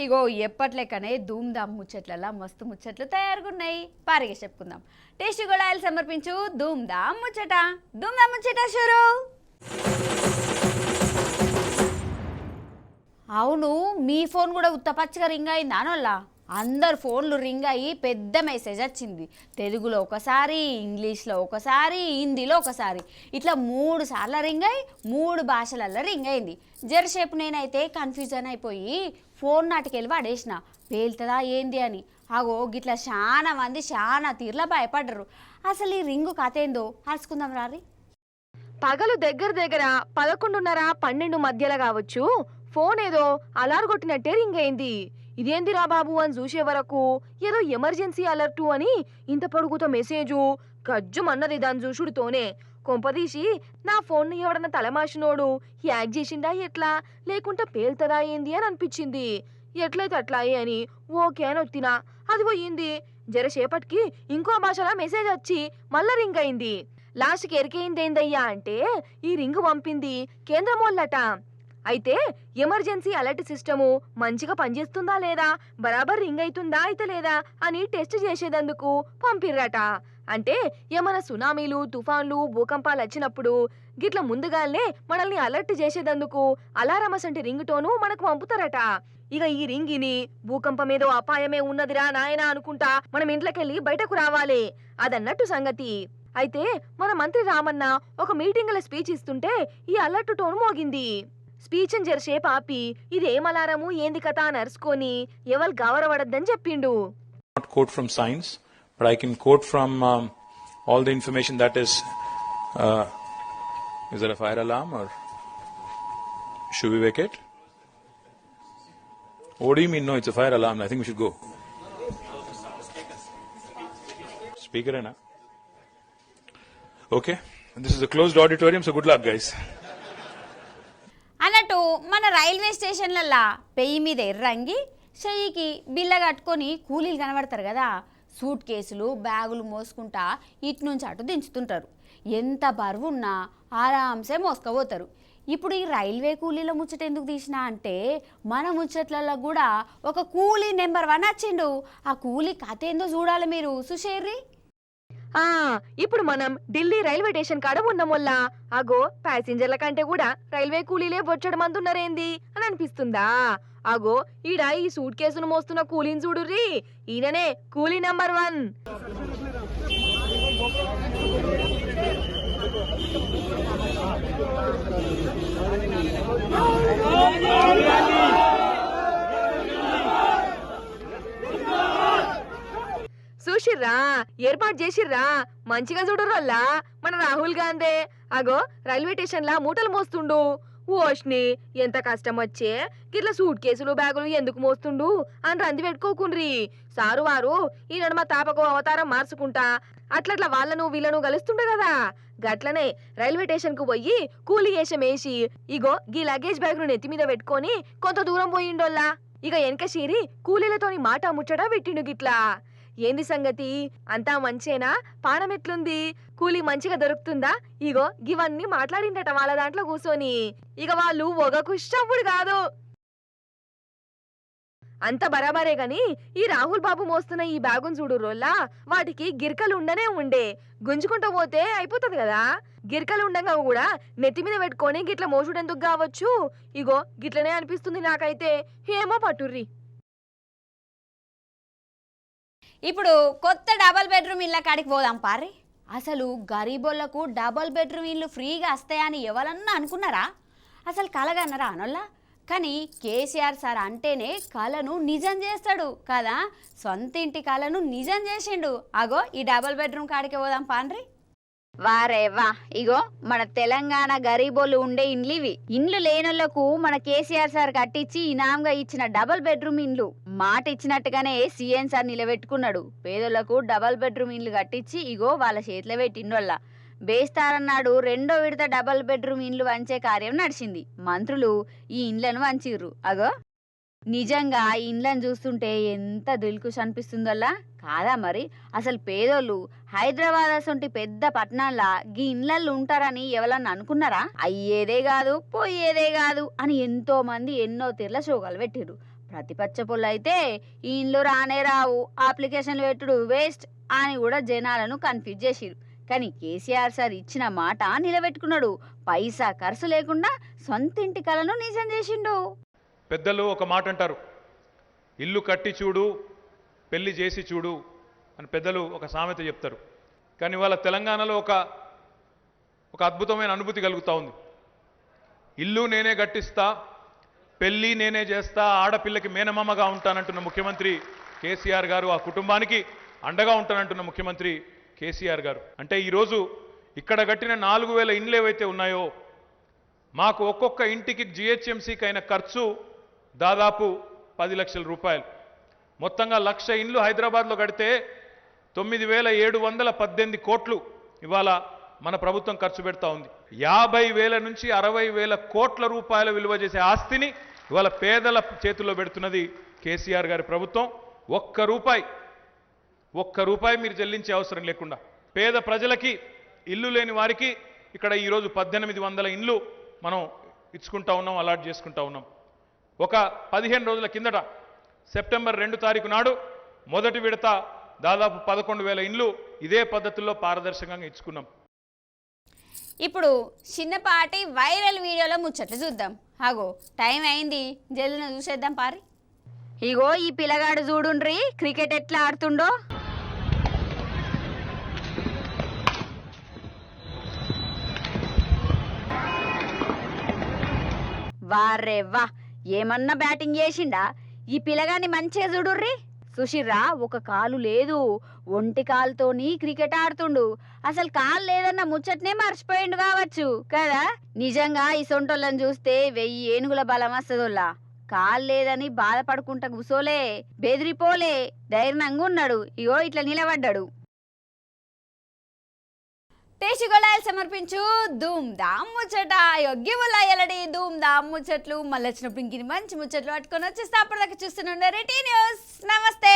ఇగో ఎప్పట్లెక్కనే ధూమ్ ధామ్ ముచ్చట్లలా మస్తు ముచ్చట్లు తయారుగున్నాయి. పారిగా చెప్పుకుందాం. టేస్టీ గొడాయిలు సమర్పించు ధూమ్ ధామ్ ముచ్చట. ధూమ్ ధామ్ ముచ్చట షురు. అవును, మీ ఫోన్ కూడా ఉత్తపచ్చగా రింగ్ అయింది అనోళ్ళ. అందరు ఫోన్లు రింగ్ అయ్యి పెద్ద మెసేజ్ వచ్చింది. తెలుగులో ఒకసారి, ఇంగ్లీష్లో ఒకసారి, హిందీలో ఒకసారి, ఇట్లా 3 సార్లు రింగ్ అయ్యి 3 భాషలల్లో రింగ్ అయింది. జరసేపు నేనైతే కన్ఫ్యూజన్ అయిపోయి ఫోన్ నాటికెళ్ళి పడేసిన, పేలుతుందా ఏంది అని. అగో గిట్లా చాలా మంది చాలా తీర్లా భయపడ్డరు. అసలు ఈ రింగు కథ ఏందో అరుచుకుందాం రారి. పగలు దగ్గర 11:30, 12 మధ్యలో కావచ్చు. ఫోన్ ఏదో అలార్ కొట్టినట్టే రింగ్ అయింది. ఇదేందిరా బాబు అని చూసే వరకు ఏదో ఎమర్జెన్సీ అలర్టు అని ఇంత పొడుగుతో మెసేజు గజ్జుమన్నది. దాని చూసుడుతోనే కొంపదీసి నా ఫోన్ ఎవడన్నా తలమాషినోడు హ్యాక్ చేసిండా ఎట్లా, లేకుంటే పేలుతుందా ఏంది అని అనిపించింది. ఎట్లయితే అట్లాయి అని ఓకే అని వచ్చినా అది పోయింది. జరసేపటికి ఇంకో భాషలో మెసేజ్ వచ్చి మళ్ళా రింగ్ అయింది. లాస్ట్కి ఎరికైందేందయ్యా అంటే ఈ రింగ్ పంపింది కేంద్రం వాళ్ళట. అయితే ఎమర్జెన్సీ అలర్ట్ సిస్టము మంచిగా పనిచేస్తుందా లేదా, బరాబర్ రింగ్ అవుతుందా అయితే లేదా అని టెస్ట్ చేసేందుకు పంపిర్రట. అంటే ఏమైనా సునామీలు, తుఫాన్లు, భూకంపాలు వచ్చినప్పుడు గిట్ల ముందుగానే మనల్ని అలర్ట్ చేసేందుకు అలారమస్ అంటే రింగ్ టోను మనకు పంపుతారట. ఇక ఈ రింగిని భూకంపం ఏదో అపాయమే ఉన్నదిరా నాయనా అనుకుంటా మనం ఇంట్లోకెళ్ళి బయటకు రావాలి అదన్నట్టు సంగతి. అయితే మన మంత్రి రామన్న ఒక మీటింగ్ లో స్పీచ్ ఇస్తుంటే ఈ అలర్ట్ టోన్ మోగింది. స్పీచ్ అని జరసేపు ఆపి ఇది ఏం అలారము ఏంది కథ అని అరుచుకొని ఎవరు గౌరవడద్దని చెప్పిండు. Not quote from science, but I can quote from all the information that is there a fire alarm or should we vacate? What do you mean? No, it's a fire alarm. I think we should go. Speaker hai na? Okay. This is a closed auditorium, so good luck guys. అన్నట్టు మన railway స్టేషన్లల్లా పెయ్యి మీద ఎర్రంగి చెయ్యికి బిల్ల కట్టుకొని కూలీలు కనబడతారు కదా. Suit కేసులు, బ్యాగులు మోసుకుంటా ఇటు నుంచి అటు దించుతుంటారు. ఎంత బరువు ఉన్నా ఆరాంసే మోసుకపోతారు. ఇప్పుడు ఈ రైల్వే కూలీల ముచ్చట ఎందుకు తీసినా అంటే మన ముచ్చట్లలో కూడా ఒక కూలీ నెంబర్ 1 వచ్చిండు. ఆ కూలీ కథ ఏందో చూడాలి మీరు. సుషేర్రి, ఇప్పుడు మనం ఢిల్లీ రైల్వే స్టేషన్ కాడ ఉన్నాం వల్ల అగో ప్యాసింజర్ల కంటే కూడా రైల్వే కూలీలే బొచ్చడు మంది ఉన్నారేంది అని అనిపిస్తుందా? అగో ఈడ ఈ సూట్ కేసును మోస్తున్న కూలీని చూడుర్రి. ఈయననే కూలీ నెంబర్ 1. చూసిర్రా, ఏర్పాటు చేసిర్రా, మంచిగా చూడరోల్లా మన రాహుల్ గాంధీ. అగో రైల్వే స్టేషన్ లా మూటలు మోస్తుండు. ఓష్ని ఎంత కష్టం వచ్చే గిట్ల సూట్ కేసులు, బ్యాగులు ఎందుకు మోస్తుండు అని రంది పెట్టుకోకుండ్రి. సారు వారు ఈ నడుమ తాపకో అవతారం మార్చుకుంటా అట్లట్లా వాళ్ళను వీళ్ళను కలుస్తుండే కదా. గట్లనే రైల్వే స్టేషన్ కు పోయి కూలీ వేషం వేసి ఇగో గీ లగేజ్ బ్యాగ్ ను నెత్తి మీద పెట్టుకొని కొంత దూరం పోయిండోల్లా. ఇక వెనక చీరి కూలీలతోని మాట ముచ్చట పెట్టిండు గిట్లా. ఏంది సంగతి, అంతా మంచేనా? పానం ఎట్లుంది? కూలీ మంచిగా దొరుకుతుందా? ఇగో ఇవన్నీ మాట్లాడిండట వాళ్ళ దాంట్లో కూర్చొని. ఇక వాళ్ళు ఒగకు ఇష్టప్పుడు కాదు అంత బరాబరే గాని ఈ రాహుల్ బాబు మోస్తున్న ఈ బ్యాగును చూడు రోల్లా, వాటికి గిరికలు ఉండనే ఉండే. గుంజుకుంటూ పోతే అయిపోతుంది కదా. గిరికలు ఉండగా కూడా నెత్తి మీద పెట్టుకొని గిట్ల మోసుడెందుకు కావచ్చు? ఇగో గిట్లనే అనిపిస్తుంది నాకైతే. ఏమో పట్టుర్రి. ఇప్పుడు కొత్త డబల్ బెడ్రూమ్ ఇళ్ళ కాడికి పోదాం పారి. అసలు గరీబోళ్లకు డబల్ బెడ్రూమ్ ఇల్లు ఫ్రీగా వస్తాయని ఎవరన్నా అనుకున్నారా? అసలు కలగన్నారా అనోళ్ళ? కానీ కేసీఆర్ సార్ అంటేనే కళను నిజం చేస్తాడు కదా. సొంత ఇంటి కళను నిజం చేసిండు. అగో ఈ డబల్ బెడ్రూమ్ కాడికి పోదాం పాండ్రి. వారేవా, ఇగో మన తెలంగాణ గరీబోళ్ళు ఉండే ఇండ్లు ఇవి. ఇండ్లు లేనోళ్లకు మన కేసీఆర్ సార్ కట్టించి ఇనాంగా ఇచ్చిన డబల్ బెడ్రూమ్ ఇండ్లు. మాట ఇచ్చినట్టుగానే సీఎం సార్ నిలబెట్టుకున్నాడు. పేదోళ్లకు డబల్ బెడ్రూమ్ ఇండ్లు కట్టించి ఇగో వాళ్ళ చేతిలో పెట్టిండోళ్ళ. బేస్తారన్నాడు 2వ విడత డబల్ బెడ్రూమ్ ఇండ్లు వంచే కార్యం నడిచింది. మంత్రులు ఈ ఇండ్లను వంచిర్రు. అగో నిజంగా ఈ ఇండ్లను చూస్తుంటే ఎంత దిల్కుష్ అనిపిస్తుందల్లా కాదా మరి. అసలు పేదోళ్ళు హైదరాబాద్ అసొంటి పెద్ద పట్టణాల్లో గీ ఇండ్లల్లో ఉంటారని ఎవరన్నా అనుకున్నారా? అయ్యేదే కాదు పోయేదే కాదు అని ఎంతో మంది ఎన్నో తీర్ల షోగాలు పెట్టిర్రు. ప్రతిపక్ష పొల్లు అయితే ఈ ఇండ్లు రానే రావు, అప్లికేషన్లు పెట్టుడు వేస్ట్ అని కూడా జనాలను కన్ఫ్యూజ్ చేసిరు. కానీ కేసీఆర్ సార్ ఇచ్చిన మాట నిలబెట్టుకున్నాడు. పైసా ఖర్చు లేకుండా సొంత ఇంటి కలను నిజం చేసిండు. పెద్దలు ఒక మాట అంటారు, ఇల్లు కట్టి చూడు పెళ్లి చేసి చూడు అని పెద్దలు ఒక సామెత చెప్తారు. కానీ వాళ్ళ తెలంగాణలో ఒక అద్భుతమైన అనుభూతి కలుగుతూ ఉంది. ఇల్లు నేనే కట్టిస్తా, పెళ్లి నేనే చేస్తా, ఆడపిల్లకి మేనమామగా ఉంటానంటున్న ముఖ్యమంత్రి కేసీఆర్ గారు, ఆ కుటుంబానికి అండగా ఉంటానంటున్న ముఖ్యమంత్రి కేసీఆర్ గారు. అంటే ఈరోజు ఇక్కడ కట్టిన 4,000 ఇండ్లు ఏవైతే ఉన్నాయో మాకు ఒక్కొక్క ఇంటికి జిహెచ్ఎంసీకి అయిన ఖర్చు దాదాపు 10 లక్షల రూపాయలు. మొత్తంగా 1,00,000 ఇండ్లు హైదరాబాద్లో కడితే 9,718 కోట్లు ఇవాళ మన ప్రభుత్వం ఖర్చు పెడతా ఉంది. 50,000 నుంచి 60,000 కోట్ల రూపాయల విలువ చేసే ఆస్తిని ఇవాళ పేదల చేతుల్లో పెడుతున్నది కేసీఆర్ గారి ప్రభుత్వం. ఒక్క రూపాయి మీరు చెల్లించే అవసరం లేకుండా పేద ప్రజలకి, ఇల్లు లేని వారికి ఇక్కడ ఈరోజు 1,800 ఇండ్లు మనం ఇచ్చుకుంటా ఉన్నాం, అలాట్ చేసుకుంటా ఉన్నాం. ఒక 15 రోజుల కిందట సెప్టెంబర్ 2 తారీఖు నాడు మొదటి విడత దాదాపు 11,000 ఇండ్లు ఇదే పద్ధతుల్లో పారదర్శకంగా ఇచ్చుకున్నాం. ఇప్పుడు చిన్నపాటి వైరల్ వీడియోలో ముచ్చట్లు చూద్దాం. అగో టైం అయింది, జల్దిన చూసేద్దాం పారి. ఇగో ఈ పిల్లగాడు చూడుండ్రి క్రికెట్ ఎట్లా ఆడుతుండో. వారేవ్వా ఏమన్నా బ్యాటింగ్ చేసిండా ఈ పిల్లగాన్ని, మంచిగా చూడుర్రి. సుశిర్రా ఒక కాలు లేదు, ఒంటి కాలుతోని క్రికెట్ ఆడుతుండు. అసలు కాలు లేదన్న ముచ్చట్నే మర్చిపోయిండు కావచ్చు కదా. నిజంగా ఈ సొంటోళ్ళని చూస్తే 1000 ఏనుగుల బలం వస్తుందోళ్ళ. కాలు లేదని బాధపడుకుంటా కూసోలే, బెదిరిపోలే, ధైర్యంగా ఉన్నాడు. ఇగో ఇట్లా నిలబడ్డాడు. టేషిగోళాయలు సమర్పించు ధూమ్ ధామ్ ముచ్చట. యొగ్గిములాయలడి ధూమ్ ధామ్ ముచ్చట్లు. మళ్ళీ వచ్చినప్పుడు ఇంక మంచి ముచ్చట్లు పట్టుకొని వచ్చేస్తే అప్పటిదాకా చూస్తూనే ఉండారు టీ న్యూస్. నమస్తే.